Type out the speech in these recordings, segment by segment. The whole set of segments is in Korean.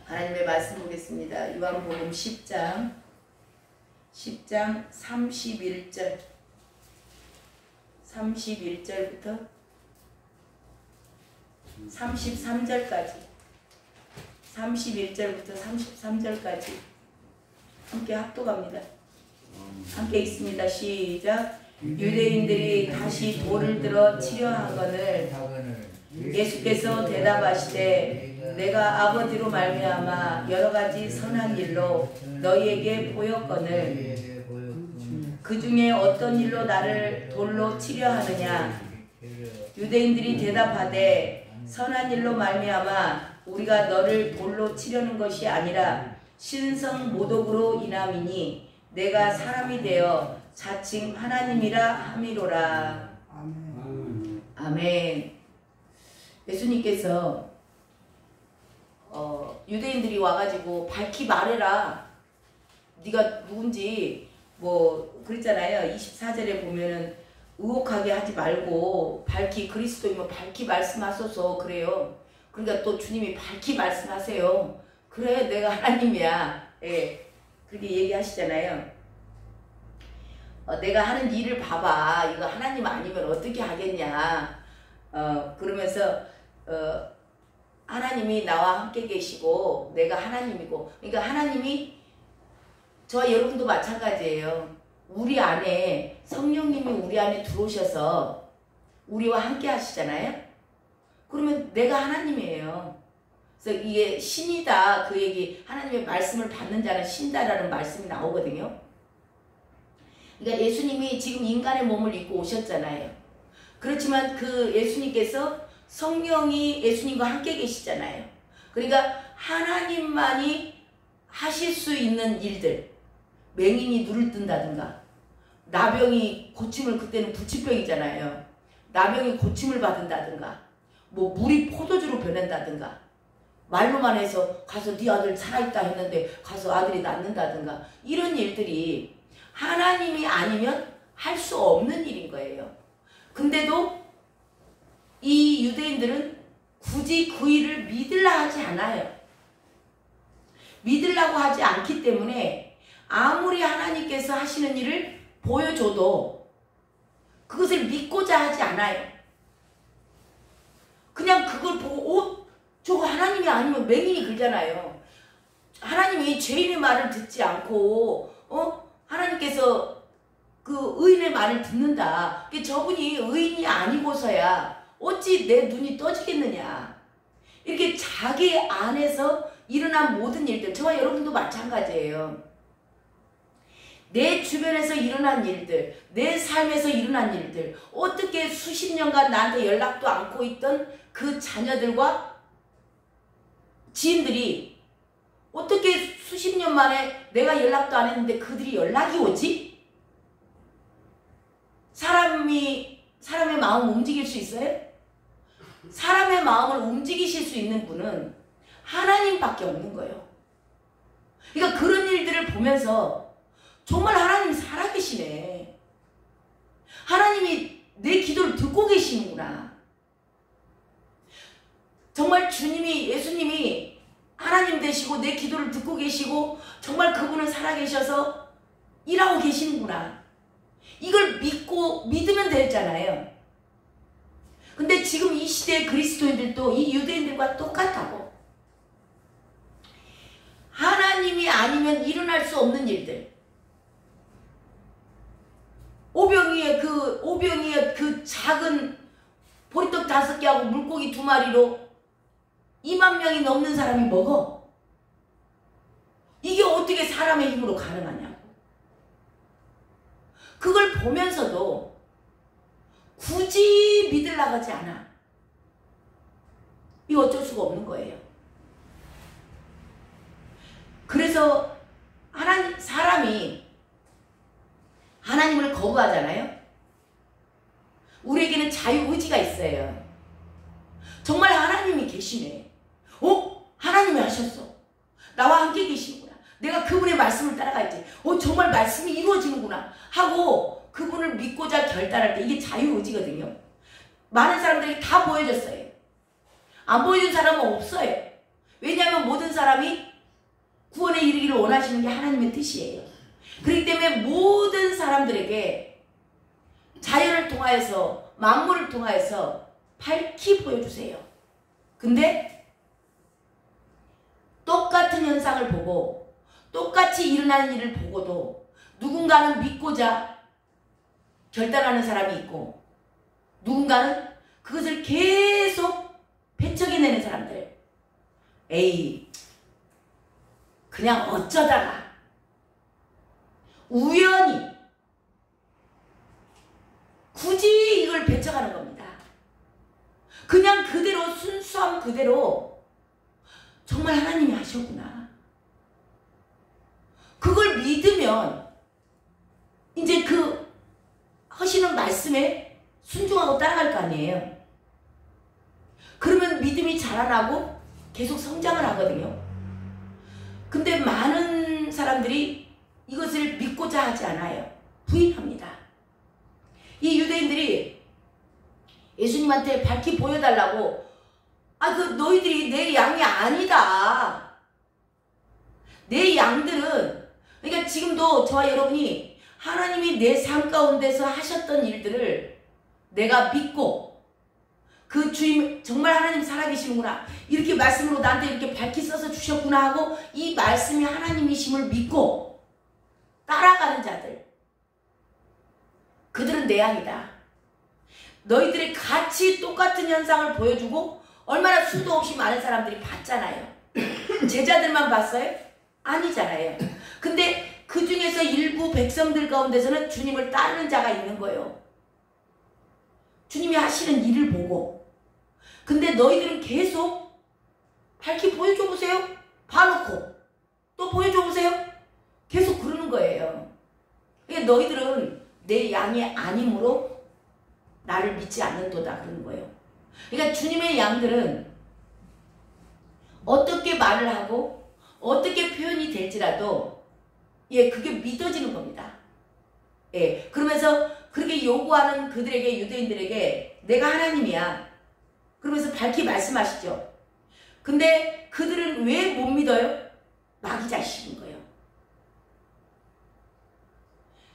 하나님의 말씀 보겠습니다. 요한복음 10장 31절 31절부터 33절까지 31절부터 33절까지 함께 합독합니다. 함께 있습니다. 시작. 유대인들이 다시 돌을 들어 치려하거늘 예수께서 대답하시되 내가 아버지로 말미암아 여러가지 선한 일로 너희에게 보였거늘 그 중에 어떤 일로 나를 돌로 치려하느냐. 유대인들이 대답하되 선한 일로 말미암아 우리가 너를 돌로 치려는 것이 아니라 신성 모독으로 인함이니 내가 사람이 되어 자칭 하나님이라 함이로라. 아멘. 예수님께서 유대인들이 와가지고 밝히 말해라. 네가 누군지 뭐 그랬잖아요. 24절에 보면은 의혹하게 하지 말고 밝히 그리스도이면 밝히 말씀하소서 그래요. 그러니까 또 주님이 밝히 말씀하세요. 그래 내가 하나님이야. 예, 그렇게 얘기하시잖아요. 내가 하는 일을 봐봐. 이거 하나님 아니면 어떻게 하겠냐. 그러면서 하나님이 나와 함께 계시고 내가 하나님이고, 그러니까 하나님이 저와 여러분도 마찬가지예요. 우리 안에 성령님이 우리 안에 들어오셔서 우리와 함께 하시잖아요. 그러면 내가 하나님이에요. 그래서 이게 신이다 그 얘기, 하나님의 말씀을 받는 자는 신다라는 말씀이 나오거든요. 그러니까 예수님이 지금 인간의 몸을 입고 오셨잖아요. 그렇지만 그 예수님께서 성령이 예수님과 함께 계시잖아요. 그러니까 하나님만이 하실 수 있는 일들, 맹인이 눈을 뜬다든가, 나병이 고침을, 그때는 불치병이잖아요. 나병이 고침을 받는다든가, 뭐 물이 포도주로 변한다든가, 말로만 해서 가서 네 아들 살아있다 했는데 가서 아들이 낫는다든가, 이런 일들이 하나님이 아니면 할 수 없는 일인 거예요. 근데도 이 유대인들은 굳이 그 일을 믿으려 하지 않아요. 믿으려고 하지 않기 때문에 아무리 하나님께서 하시는 일을 보여줘도 그것을 믿고자 하지 않아요. 그냥 그걸 보고 저거 하나님이 아니면 맹인이 그러잖아요. 하나님이 죄인의 말을 듣지 않고 하나님께서 그 의인의 말을 듣는다. 저분이 의인이 아니고서야 어찌 내 눈이 떠지겠느냐. 이렇게 자기 안에서 일어난 모든 일들, 저와 여러분도 마찬가지예요. 내 주변에서 일어난 일들, 내 삶에서 일어난 일들, 어떻게 수십 년간 나한테 연락도 않고 있던 그 자녀들과 지인들이 어떻게 수십 년 만에 내가 연락도 안 했는데 그들이 연락이 오지? 사람의 마음을 움직일 수 있어요? 사람의 마음을 움직이실 수 있는 분은 하나님밖에 없는 거예요. 그러니까 그런 일들을 보면서 정말 하나님이 살아계시네. 하나님이 내 기도를 듣고 계시는구나. 정말 주님이, 예수님이 하나님 되시고 내 기도를 듣고 계시고 정말 그분은 살아계셔서 일하고 계시는구나. 이걸 믿으면 되잖아요. 근데 지금 이 시대의 그리스도인들도 이 유대인들과 똑같다고. 하나님이 아니면 일어날 수 없는 일들. 오병이의 그 작은 보리떡 5개하고 물고기 2마리로 2만 명이 넘는 사람이 먹어. 이게 어떻게 사람의 힘으로 가능하냐고. 그걸 보면서도 굳이 믿으려고 하지 않아. 이거 어쩔 수가 없는 거예요. 그래서 사람이 하나님을 거부하잖아요. 우리에게는 자유의지가 있어요. 정말 하나님이 계시네. 하나님이 하셨어. 나와 함께 계시는구나. 내가 그분의 말씀을 따라가야지. 정말 말씀이 이루어지는구나 하고 그분을 믿고자 결단할 때, 이게 자유의지거든요. 많은 사람들이 다 보여줬어요. 안 보여준 사람은 없어요. 왜냐하면 모든 사람이 구원에 이르기를 원하시는 게 하나님의 뜻이에요. 그렇기 때문에 모든 사람들에게 자연을 통하여서 만물을 통하여서 밝히 보여주세요. 근데 똑같은 현상을 보고 똑같이 일어나는 일을 보고도 누군가는 믿고자 결단하는 사람이 있고 누군가는 그것을 계속 배척해내는 사람들. 에이, 그냥 어쩌다가 우연히 굳이 이걸 배척하는 겁니다. 그냥 그대로 순수함 그대로 정말 하나님이 하셨구나. 그걸 믿으면 이제 그 하시는 말씀에 순종하고 따라갈 거 아니에요. 그러면 믿음이 자라나고 계속 성장을 하거든요. 근데 많은 사람들이 이것을 믿고자 하지 않아요. 부인합니다. 이 유대인들이 예수님한테 밝히 보여달라고, 그 너희들이 내 양이 아니다. 내 양들은, 그러니까 지금도 저와 여러분이 하나님이 내 삶 가운데서 하셨던 일들을 내가 믿고 그 주님 정말 하나님 살아계시는구나, 이렇게 말씀으로 나한테 이렇게 밝히 써서 주셨구나 하고 이 말씀이 하나님이심을 믿고 따라가는 자들, 그들은 내 양이다. 너희들이 같이 똑같은 현상을 보여주고 얼마나 수도 없이 많은 사람들이 봤잖아요. 제자들만 봤어요? 아니잖아요. 근데 그 중에서 일부 백성들 가운데서는 주님을 따르는 자가 있는 거예요. 주님이 하시는 일을 보고. 근데 너희들은 계속 밝히 보여줘 보세요. 봐놓고 또 보여줘 보세요. 계속 그러는 거예요. 그러니까 너희들은 내 양이 아니므로 나를 믿지 않는도다 그러는 거예요. 그러니까 주님의 양들은 어떻게 말을 하고 어떻게 표현이 될지라도 그게 믿어지는 겁니다. 그러면서 그렇게 요구하는 그들에게, 유대인들에게 내가 하나님이야 그러면서 밝히 말씀하시죠. 근데 그들은 왜 못 믿어요? 마귀 자식인 거예요.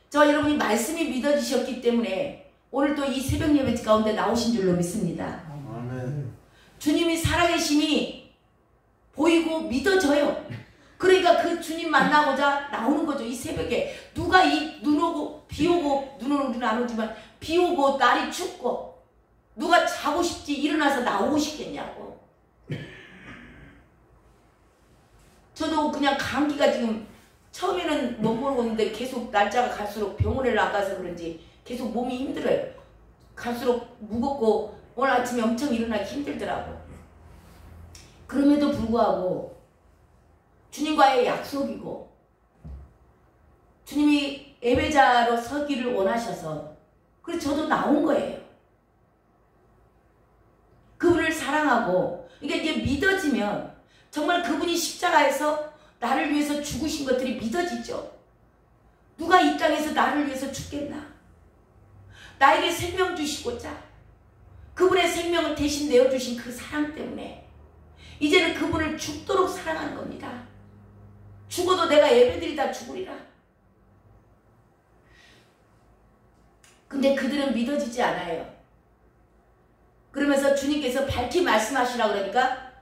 저 여러분이 말씀이 믿어지셨기 때문에 오늘 또 이 새벽 예배 가운데 나오신 줄로 믿습니다. 아멘. 주님이 살아계심이 보이고 믿어져요. 그러니까 그 주님 만나고자 나오는 거죠. 이 새벽에 누가 이 눈 오고 비 오고, 눈은 우리는 안 오지만 비 오고 날이 춥고 누가 자고 싶지 일어나서 나오고 싶겠냐고. 저도 그냥 감기가 지금 처음에는 못 모르고 있는데 계속 날짜가 갈수록 병원에 나가서 그런지 계속 몸이 힘들어요. 갈수록 무겁고 오늘 아침에 엄청 일어나기 힘들더라고. 그럼에도 불구하고 주님과의 약속이고 주님이 예배자로 서기를 원하셔서 그래서 저도 나온 거예요. 그분을 사랑하고, 그러니까 이게 믿어지면 정말 그분이 십자가에서 나를 위해서 죽으신 것들이 믿어지죠. 누가 이 땅에서 나를 위해서 죽겠나? 나에게 생명 주시고자 그분의 생명을 대신 내어주신 그 사랑 때문에 이제는 그분을 죽도록 사랑하는 겁니다. 죽어도 내가 예배드리다 죽으리라. 근데 그들은 믿어지지 않아요. 그러면서 주님께서 밝히 말씀하시라 그러니까,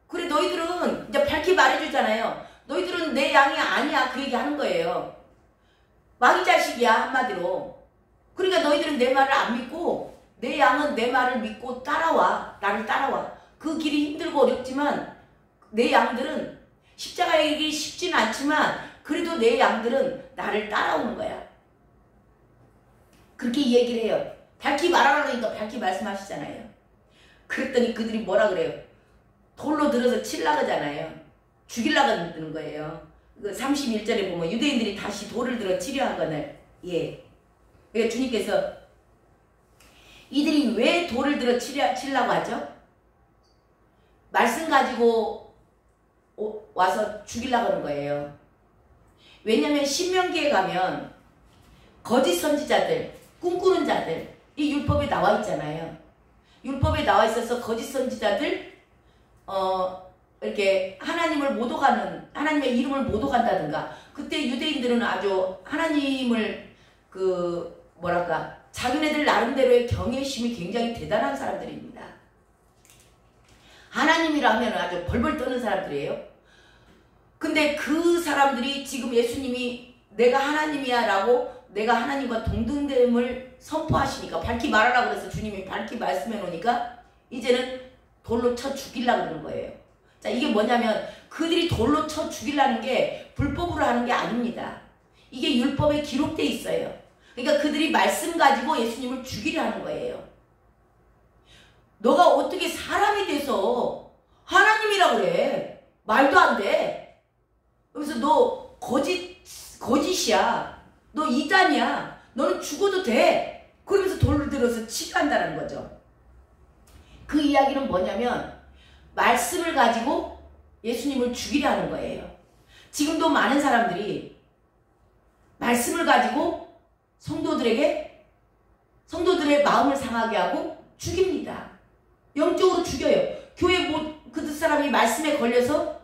그래 너희들은 이제 밝히 말해주잖아요. 너희들은 내 양이 아니야 그 얘기 하는 거예요. 마귀 자식이야 한마디로. 그러니까 너희들은 내 말을 안 믿고 내 양은 내 말을 믿고 따라와. 나를 따라와. 그 길이 힘들고 어렵지만 내 양들은 십자가에 이기 쉽진 않지만 그래도 내 양들은 나를 따라오는 거야. 그렇게 얘기를 해요. 밝히 말하라 그러니까 밝히 말씀하시잖아요. 그랬더니 그들이 뭐라 그래요? 돌로 들어서 치려고 하잖아요. 죽이려고 하는 거예요. 31절에 보면 유대인들이 다시 돌을 들어 치려 하거늘. 그러니까 주님께서 이들이 왜 돌을 들어 치려고 하죠? 말씀 가지고 와서 죽이려고 하는 거예요. 왜냐하면 신명기에 가면 거짓 선지자들, 꿈꾸는 자들, 이 율법에 나와 있잖아요. 율법에 나와 있어서 거짓 선지자들, 이렇게 하나님을 모독하는, 하나님의 이름을 모독한다든가, 그때 유대인들은 아주 하나님을 뭐랄까, 자기네들 나름대로의 경외심이 굉장히 대단한 사람들입니다. 하나님이라 하면 아주 벌벌 떠는 사람들이에요. 근데 그 사람들이 지금 예수님이 내가 하나님이야 라고 내가 하나님과 동등됨을 선포하시니까, 밝히 말하라고 그래서 주님이 밝히 말씀해 놓으니까 이제는 돌로 쳐 죽이려고 그러는 거예요. 자, 이게 뭐냐면 그들이 돌로 쳐 죽이려는 게 불법으로 하는 게 아닙니다. 이게 율법에 기록되어 있어요. 그러니까 그들이 말씀 가지고 예수님을 죽이려 하는 거예요. 너가 어떻게 사람이 돼서 하나님이라고 그래? 말도 안 돼. 그래서 너 거짓이야. 너 이단이야. 너는 죽어도 돼. 그러면서 돌을 들어서 치게 한다는 거죠. 그 이야기는 뭐냐면 말씀을 가지고 예수님을 죽이려 하는 거예요. 지금도 많은 사람들이 말씀을 가지고 성도들의 마음을 상하게 하고 죽입니다. 영적으로 죽여요. 교회 그 사람이 말씀에 걸려서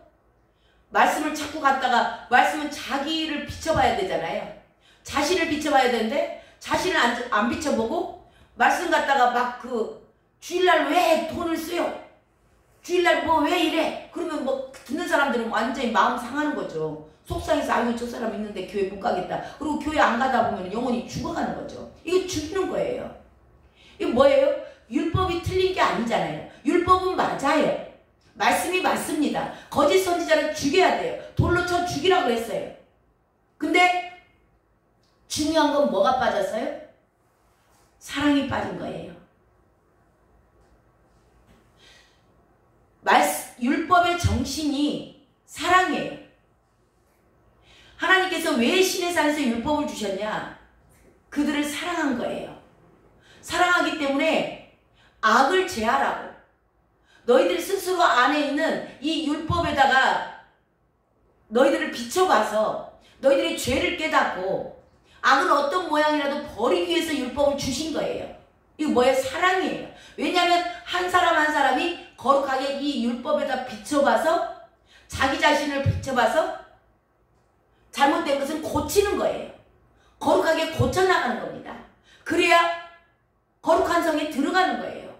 말씀을 자꾸 갖다가, 말씀은 자기를 비춰봐야 되잖아요. 자신을 비춰봐야 되는데 자신을 안 비춰보고 말씀 갖다가 막 주일날 왜 돈을 써요? 주일날 뭐 왜 이래? 그러면 뭐 듣는 사람들은 완전히 마음 상하는 거죠. 속상해서 아이고 저 사람 있는데 교회 못 가겠다. 그리고 교회 안 가다 보면 영혼이 죽어가는 거죠. 이거 죽이는 거예요. 이거 뭐예요? 율법이 틀린 게 아니잖아요. 율법은 맞아요. 말씀이 맞습니다. 거짓 선지자는 죽여야 돼요. 돌로 쳐 죽이라고 그랬어요. 근데 중요한 건 뭐가 빠졌어요? 사랑이 빠진 거예요. 율법의 정신이 사랑이에요. 하나님께서 왜 신의 산에서 율법을 주셨냐? 그들을 사랑한 거예요. 사랑하기 때문에 악을 제하라고. 너희들 스스로 안에 있는 이 율법에다가 너희들을 비춰봐서 너희들의 죄를 깨닫고 악은 어떤 모양이라도 버리기 위해서 율법을 주신 거예요. 이거 뭐예요? 사랑이에요. 왜냐하면 한 사람 한 사람이 거룩하게 이 율법에다 비춰봐서, 자기 자신을 비춰봐서 잘못된 것은 고치는 거예요. 거룩하게 고쳐나가는 겁니다. 그래야 거룩한 성에 들어가는 거예요.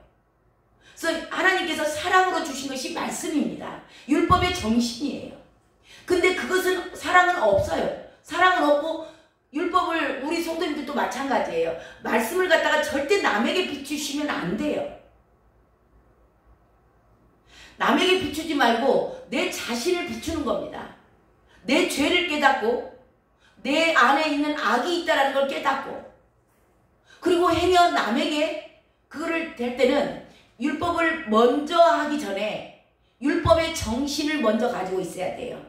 그래서 하나님께서 사랑으로 주신 것이 말씀입니다. 율법의 정신이에요. 근데 그것은, 사랑은 없어요. 사랑은 없고, 율법을, 우리 성도님들도 마찬가지예요. 말씀을 갖다가 절대 남에게 비추시면 안 돼요. 남에게 비추지 말고 내 자신을 비추는 겁니다. 내 죄를 깨닫고 내 안에 있는 악이 있다는 걸 깨닫고, 그리고 행여 남에게 그거를 될 때는 율법을 먼저 하기 전에 율법의 정신을 먼저 가지고 있어야 돼요.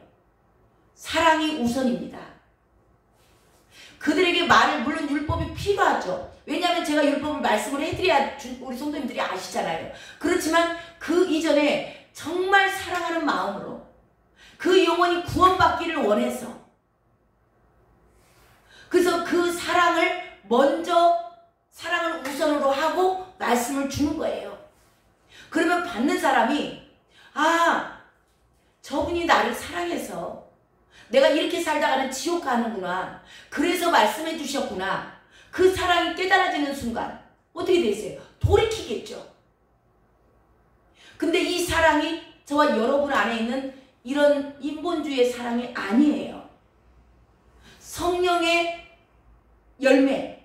사랑이 우선입니다. 그들에게 물론 율법이 필요하죠. 왜냐하면 제가 율법을 말씀을 해드려야 우리 성도님들이 아시잖아요. 그렇지만 그 이전에 정말 사랑하는 마음으로 그 영혼이 구원받기를 원해서, 그래서 그 사랑을 우선으로 하고 말씀을 주는 거예요. 그러면 받는 사람이, 아, 저분이 나를 사랑해서 내가 이렇게 살다가는 지옥 가는구나. 그래서 말씀해 주셨구나. 그 사랑이 깨달아지는 순간 어떻게 되세요? 돌이키겠죠. 근데 이 사랑이 저와 여러분 안에 있는 이런 인본주의의 사랑이 아니에요. 성령의 열매.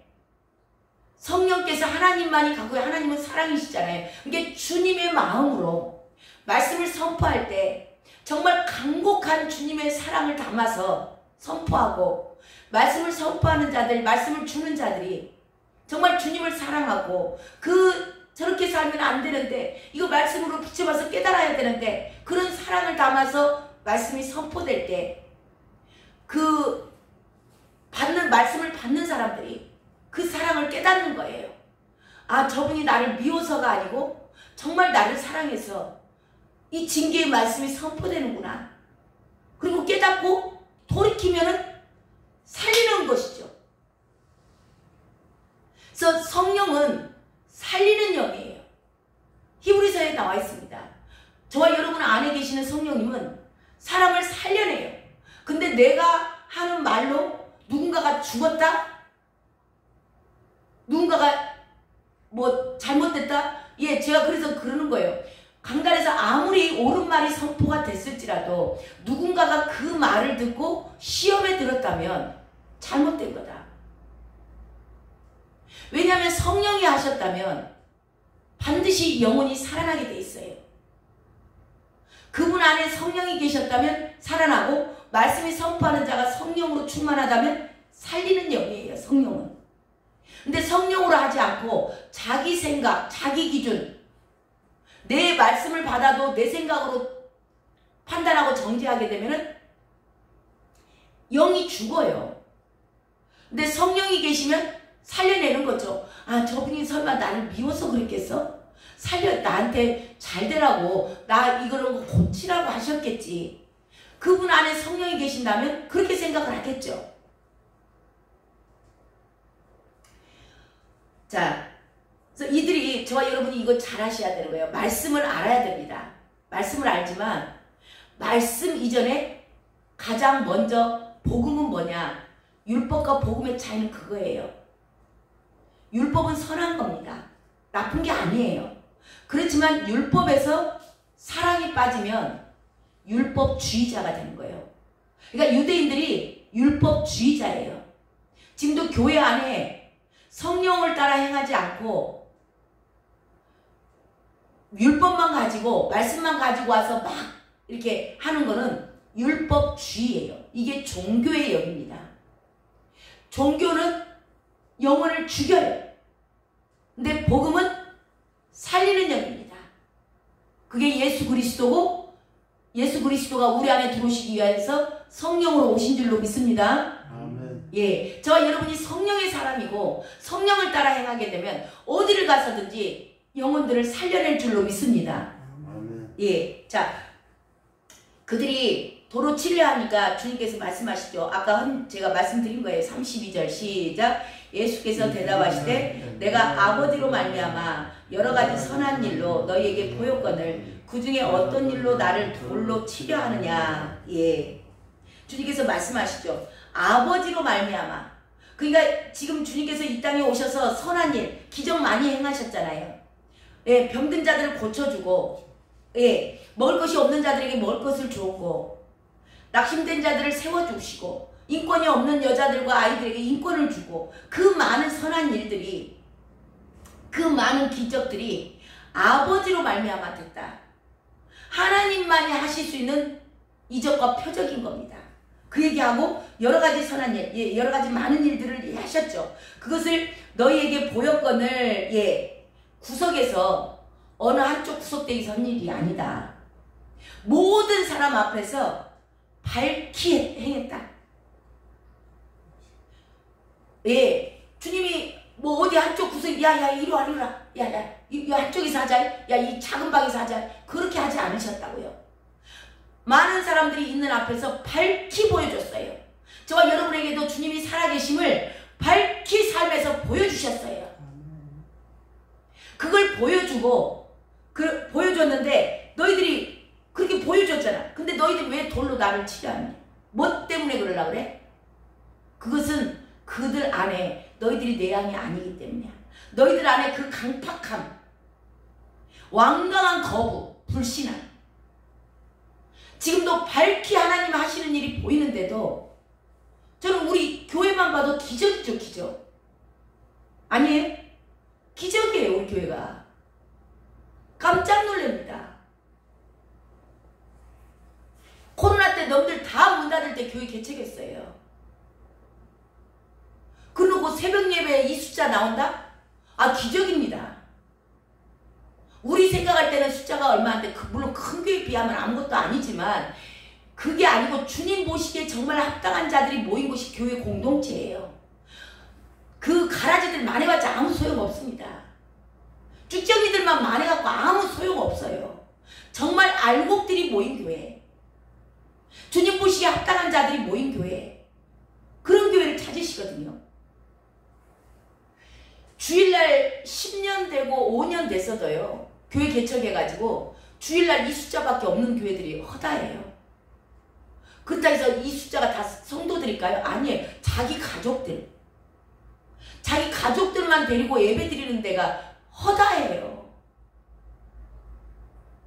성령께서 하나님만이 갖고, 하나님은 사랑이시잖아요. 그러니까 주님의 마음으로 말씀을 선포할 때 정말 간곡한 주님의 사랑을 담아서 선포하고, 말씀을 선포하는 자들, 말씀을 주는 자들이 정말 주님을 사랑하고, 저렇게 살면 안 되는데, 이거 말씀으로 비춰봐서 깨달아야 되는데, 그런 사랑을 담아서 말씀이 선포될 때, 말씀을 받는 사람들이 그 사랑을 깨닫는 거예요. 아, 저분이 나를 미워서가 아니고 정말 나를 사랑해서 이 징계의 말씀이 선포되는구나. 그리고 깨닫고 돌이키면은 살리는 것이죠. 그래서 성령은 살리는 영이에요. 히브리서에 나와 있습니다. 저와 여러분 안에 계시는 성령님은 사람을 살려내요. 근데 내가 하는 말로 누군가가 죽었다? 누군가가 뭐 잘못됐다? 예, 제가 그래서 그러는 거예요. 강단에서 아무리 옳은 말이 선포가 됐을지라도 누군가가 그 말을 듣고 시험에 들었다면 잘못된 거다. 왜냐하면 성령이 하셨다면 반드시 영혼이 살아나게 돼 있어요. 그분 안에 성령이 계셨다면 살아나고, 말씀이 선포하는 자가 성령으로 충만하다면 살리는 영이에요, 성령은. 근데 성령으로 하지 않고 자기 생각, 자기 기준, 내 말씀을 받아도 내 생각으로 판단하고 정죄하게 되면은 영이 죽어요. 근데 성령이 계시면 살려내는 거죠. 아, 저분이 설마 나를 미워서 그랬겠어? 나한테 잘 되라고, 나 이거를 고치라고 하셨겠지. 그분 안에 성령이 계신다면 그렇게 생각을 하겠죠. 자, 그래서 이들이, 저와 여러분이 이거 잘 하셔야 되는 거예요. 말씀을 알아야 됩니다. 말씀을 알지만 말씀 이전에 가장 먼저 복음은 뭐냐? 율법과 복음의 차이는 그거예요. 율법은 선한 겁니다. 나쁜 게 아니에요. 그렇지만 율법에서 사랑이 빠지면 율법주의자가 되는 거예요. 그러니까 유대인들이 율법주의자예요. 지금도 교회 안에 성령을 따라 행하지 않고 율법만 가지고, 말씀만 가지고 와서 막 이렇게 하는 거는 율법주의예요. 이게 종교의 영입니다. 종교는 영혼을 죽여요. 근데 복음은 살리는 영입니다. 그게 예수 그리스도고, 예수 그리스도가 우리 안에 들어오시기 위해서 성령으로 오신 줄로 믿습니다. 아멘. 예, 저와 여러분이 성령의 사람이고 성령을 따라 행하게 되면 어디를 가서든지 영혼들을 살려낼 줄로 믿습니다. 아멘. 예, 자, 그들이 도로 치려 하니까 주님께서 말씀하시죠. 아까 제가 말씀드린 거예요. 32절 시작. 예수께서 대답하시되 내가 아버지로 말미암아 여러 가지 선한 일로 너희에게 보였거늘 그 중에 어떤 일로 나를 돌로 치려 하느냐. 예, 주님께서 말씀하시죠. 아버지로 말미암아. 그러니까 지금 주님께서 이 땅에 오셔서 선한 일, 기적 많이 행하셨잖아요. 예, 병든 자들을 고쳐주고, 예, 먹을 것이 없는 자들에게 먹을 것을 주었고, 낙심된 자들을 세워주시고, 인권이 없는 여자들과 아이들에게 인권을 주고, 그 많은 선한 일들이, 그 많은 기적들이 아버지로 말미암아 됐다. 하나님만이 하실 수 있는 이적과 표적인 겁니다. 그 얘기하고 여러 가지 선한 일, 예, 여러 가지 많은 일들을 하셨죠. 그것을 너희에게 보였거늘, 예, 구석에서 어느 한쪽 구석대기 선 일이 아니다. 모든 사람 앞에서 밝히 행했다. 예, 주님이 뭐 어디 한쪽 구석, 야 이리 와, 야 이 한쪽에서 하자, 야 이 작은 방에서 하자, 그렇게 하지 않으셨다고요. 많은 사람들이 있는 앞에서 밝히 보여줬어요. 저와 여러분에게도 주님이 살아계심을 밝히 삶에서 보여주셨어요. 그걸 보여주고, 보여줬는데 너희들이 그렇게 보여줬잖아. 근데 너희들이 왜 돌로 나를 치려 하니? 뭐 때문에 그러려고 그래? 그것은 그들 안에 너희들이 내 양이 아니기 때문이야. 너희들 안에 그 강팍함, 완강한 거부, 불신함, 지금도 밝히 하나님 하시는 일이 보이는데도 저는 우리 교회만 봐도 기적이죠, 기적. 아니에요? 기적이에요, 우리 교회가. 깜짝 놀랍니다. 코로나 때 놈들 다 문 닫을 때 교회 개척했어요. 그러고 새벽 예배에 이 숫자 나온다? 아, 기적입니다. 우리 생각할 때는 숫자가 얼마인데, 물론 큰 교회에 비하면 아무것도 아니지만, 그게 아니고 주님 보시기에 정말 합당한 자들이 모인 곳이 교회 공동체예요. 그 가라지들 많아봤자 아무 소용없습니다. 쭉정이들만 많아갖고 아무 소용없어요. 정말 알곡들이 모인 교회, 주님 보시기에 합당한 자들이 모인 교회, 그런 교회를 찾으시거든요. 주일날 10년 되고 5년 됐어도요, 교회 개척해가지고 주일날 이 숫자밖에 없는 교회들이 허다해요. 그렇다고 해서 이 숫자가 다 성도들일까요? 아니에요. 자기 가족들만 데리고 예배 드리는 데가 허다해요.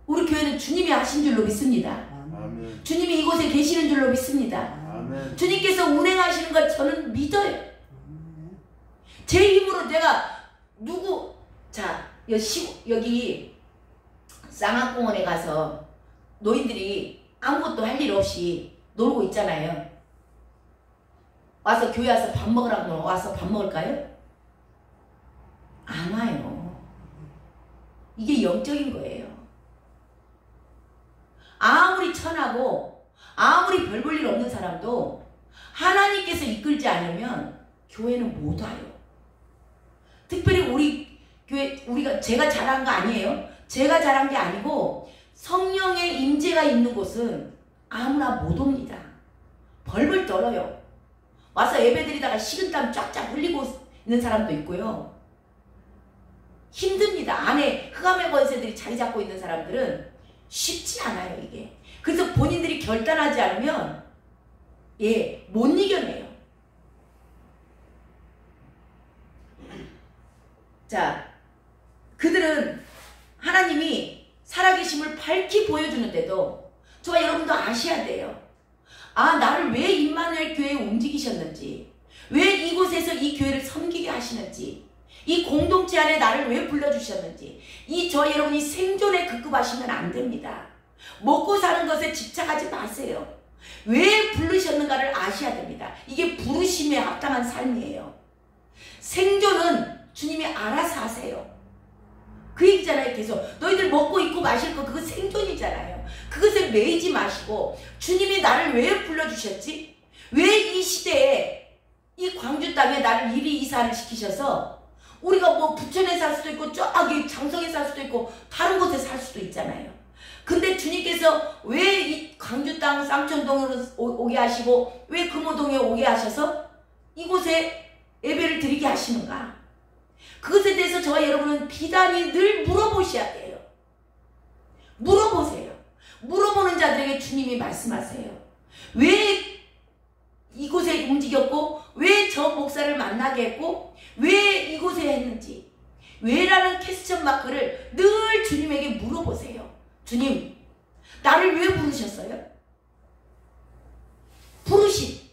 우리 교회는 주님이 하신 줄로 믿습니다. 아멘. 주님이 이곳에 계시는 줄로 믿습니다. 아멘. 주님께서 운행하시는 걸 저는 믿어요. 제 힘으로 내가 자 여기 쌍악공원에 가서 노인들이 아무것도 할 일 없이 놀고 있잖아요. 와서 교회 와서 밥 먹으라고 와서 밥 먹을까요? 안 와요. 이게 영적인 거예요. 아무리 천하고 아무리 별 볼 일 없는 사람도 하나님께서 이끌지 않으면 교회는 못 와요. 특별히 우리 교회, 제가 잘한 거 아니에요. 제가 잘한 게 아니고 성령의 임재가 있는 곳은 아무나 못 옵니다. 벌벌 떨어요. 와서 예배드리다가 식은땀 쫙쫙 흘리고 있는 사람도 있고요. 힘듭니다. 안에 흑암의 권세들이 자리 잡고 있는 사람들은 쉽지 않아요, 이게. 그래서 본인들이 결단하지 않으면 못 이겨내요. 자, 그들은 하나님이 살아계심을 밝히 보여주는데도 저와 여러분도 아셔야 돼요. 나를 왜 임마누엘 교회에 움직이셨는지, 왜 이곳에서 이 교회를 섬기게 하시는지, 이 공동체 안에 나를 왜 불러주셨는지, 저와 여러분이 생존에 급급하시면 안 됩니다. 먹고 사는 것에 집착하지 마세요. 왜 부르셨는가를 아셔야 됩니다. 이게 부르심에 합당한 삶이에요. 생존은 주님이 알아서 하세요. 그 얘기잖아요. 계속 너희들 먹고 입고 마실 거 그거 생존이잖아요. 그것에 매이지 마시고 주님이 나를 왜 불러주셨지? 왜 이 시대에 이 광주 땅에 나를 이리 이사를 시키셔서 우리가 뭐 부천에 살 수도 있고 저기 장성에 살 수도 있고 다른 곳에 살 수도 있잖아요. 근데 주님께서 왜 이 광주 땅 쌍천동으로 오게 하시고 왜 금호동에 오게 하셔서 이곳에 예배를 드리게 하시는가? 그것에 대해서 저와 여러분은 비단히 늘 물어보셔야 돼요. 물어보세요. 물어보는 자들에게 주님이 말씀하세요. 왜 이곳에 움직였고 왜 저 목사를 만나게 했고 왜 이곳에 했는지 왜라는 퀘스천 마크를 늘 주님에게 물어보세요. 주님, 나를 왜 부르셨어요? 부르심.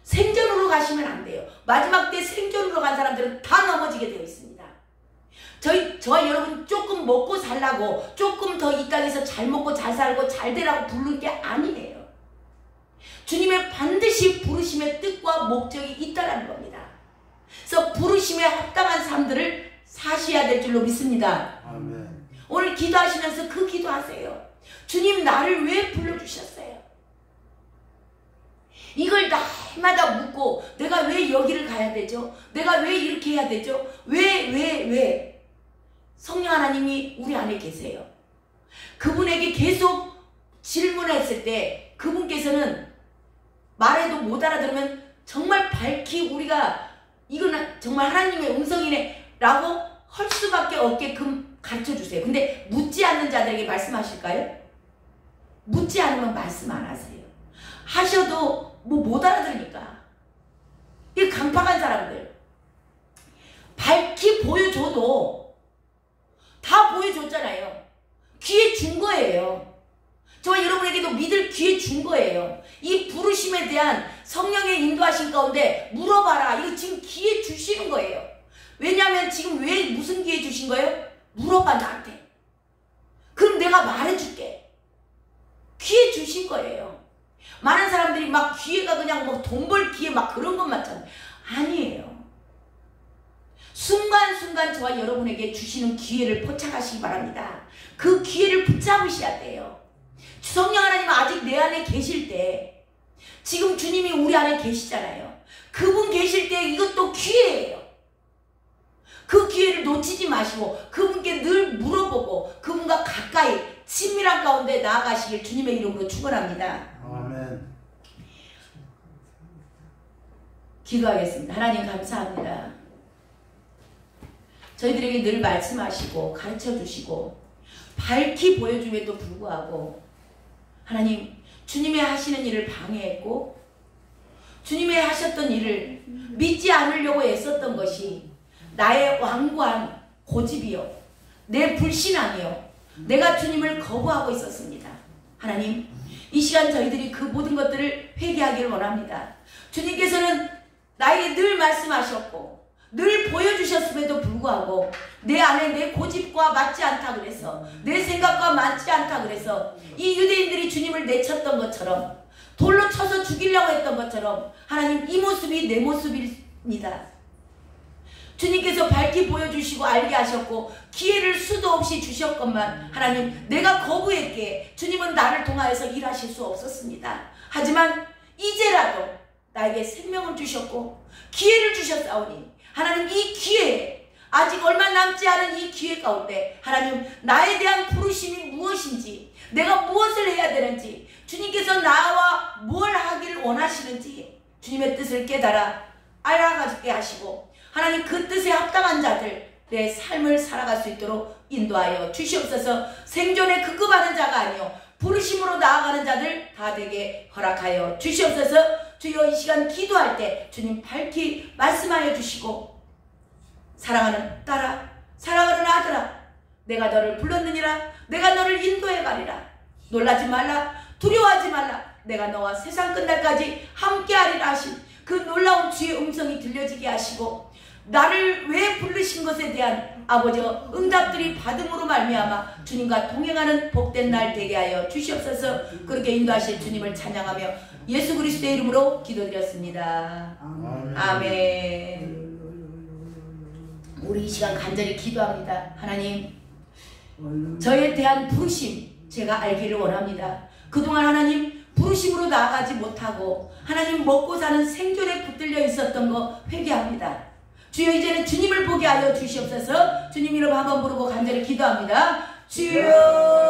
생존으로 가시면 안 돼요. 마지막 때 생존으로 간 사람들은 다 넘어지게 되어 있습니다. 저와 여러분 조금 먹고 살라고 조금 더 이 땅에서 잘 먹고 잘 살고 잘 되라고 부르는 게 아니에요. 주님의 반드시 부르심의 뜻과 목적이 있다는 겁니다. 그래서 부르심에 합당한 삶들을 사셔야 될 줄로 믿습니다. 아멘. 오늘 기도하시면서 그 기도하세요. 주님, 나를 왜 불러주셨어요? 이걸 날마다 묻고 내가 왜 여기를 가야 되죠? 내가 왜 이렇게 해야 되죠? 왜? 성령 하나님이 우리 안에 계세요. 그분에게 계속 질문했을 때 그분께서는 말해도 못 알아들으면 정말 밝히 우리가 이건 정말 하나님의 음성이네 라고 할 수밖에 없게끔 가르쳐주세요. 근데 묻지 않는 자들에게 말씀하실까요? 묻지 않으면 말씀 안 하세요. 하셔도 못 알아들으니까. 이 강팍한 사람들 밝히 보여줘도 다 보여줬잖아요. 기회 준 거예요. 저와 여러분에게도 믿을 기회 준 거예요. 이 부르심에 대한 성령의 인도하신 가운데 물어봐라. 이거 지금 기회 주시는 거예요. 왜냐하면 지금 왜 무슨 기회 주신 거예요? 물어봐 나한테. 그럼 내가 말해줄게. 기회 주신 거예요. 많은 사람들이 막 기회가 그냥 뭐 돈 벌 기회 막 그런 것만 찾는 아니에요. 순간순간 저와 여러분에게 주시는 기회를 포착하시기 바랍니다. 그 기회를 붙잡으셔야 돼요. 성령 하나님은 아직 내 안에 계실 때 지금 주님이 우리 안에 계시잖아요. 그분 계실 때 이것도 기회예요. 그 기회를 놓치지 마시고 그분께 늘 물어보고 그분과 가까이 친밀한 가운데 나아가시길 주님의 이름으로 축원합니다. 아멘. 기도하겠습니다. 하나님 감사합니다. 저희들에게 늘 말씀하시고 가르쳐주시고 밝히 보여줌에도 불구하고 하나님 주님의 하시는 일을 방해했고 주님의 하셨던 일을 믿지 않으려고 애썼던 것이 나의 완고한 고집이요 내 불신앙이요 내가 주님을 거부하고 있었습니다. 하나님 이 시간 저희들이 그 모든 것들을 회개하기를 원합니다. 주님께서는 나에게 늘 말씀하셨고 늘 보여주셨음에도 불구하고 내 안에 내 고집과 맞지 않다 그래서 내 생각과 맞지 않다 그래서 이 유대인들이 주님을 내쳤던 것처럼 돌로 쳐서 죽이려고 했던 것처럼 하나님 이 모습이 내 모습입니다. 주님께서 밝히 보여주시고 알게 하셨고 기회를 수도 없이 주셨건만 하나님 내가 거부했기에 주님은 나를 통하여서 일하실 수 없었습니다. 하지만 이제라도 나에게 생명을 주셨고 기회를 주셨사오니 하나님 이 기회에 아직 얼마 남지 않은 이 기회 가운데 하나님 나에 대한 부르심이 무엇인지 내가 무엇을 해야 되는지 주님께서 나와 뭘 하기를 원하시는지 주님의 뜻을 깨달아 알아가게 하시고 하나님 그 뜻에 합당한 자들 내 삶을 살아갈 수 있도록 인도하여 주시옵소서. 생존에 급급하는 자가 아니요 부르심으로 나아가는 자들 다 되게 허락하여 주시옵소서. 주여 이 시간 기도할 때 주님 밝히 말씀하여 주시고 사랑하는 딸아 사랑하는 아들아 내가 너를 불렀느니라 내가 너를 인도해 가리라 놀라지 말라 두려워하지 말라 내가 너와 세상 끝날까지 함께하리라 하신 그 놀라운 주의 음성이 들려지게 하시고 나를 왜 부르신 것에 대한 아버지와 응답들이 받음으로 말미암아 주님과 동행하는 복된 날 되게 하여 주시옵소서. 그렇게 인도하실 주님을 찬양하며 예수 그리스도의 이름으로 기도드렸습니다. 아멘. 우리 이 시간 간절히 기도합니다. 하나님 저에 대한 부르심 제가 알기를 원합니다. 그동안 하나님 부르심으로 나아가지 못하고 하나님 먹고 사는 생존에 붙들려 있었던 거 회개합니다. 주여 이제는 주님을 보게 하여 주시옵소서. 주님 이름 한번 부르고 간절히 기도합니다. 주여